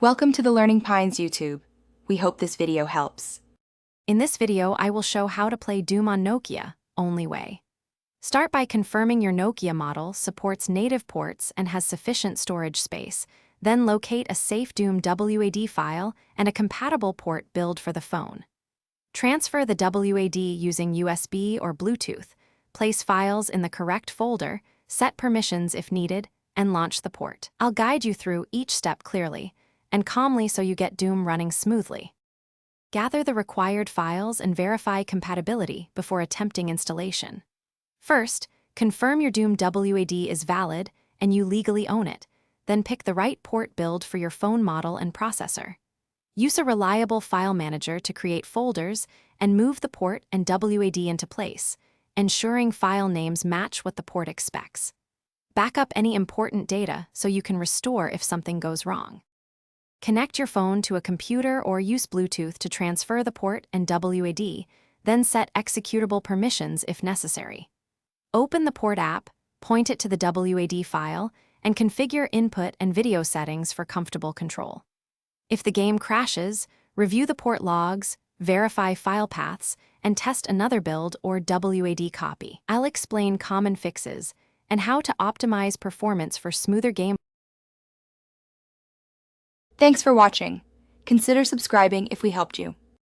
Welcome to the Learning Pines YouTube. We hope this video helps. In this video, I will show how to play Doom on Nokia, only way. Start by confirming your Nokia model supports native ports and has sufficient storage space. Then locate a safe Doom WAD file and a compatible port build for the phone. Transfer the WAD using USB or Bluetooth. Place files in the correct folder, set permissions if needed, and launch the port. I'll guide you through each step clearly and calmly so you get Doom running smoothly. Gather the required files and verify compatibility before attempting installation. First, confirm your Doom WAD is valid and you legally own it. Then pick the right port build for your phone model and processor. Use a reliable file manager to create folders and move the port and WAD into place, ensuring file names match what the port expects. Back up any important data so you can restore if something goes wrong. Connect your phone to a computer or use Bluetooth to transfer the port and WAD, then set executable permissions if necessary. Open the port app, point it to the WAD file, and configure input and video settings for comfortable control. If the game crashes, review the port logs, verify file paths, and test another build or WAD copy. I'll explain common fixes and how to optimize performance for smoother game. Thanks for watching. Consider subscribing if we helped you.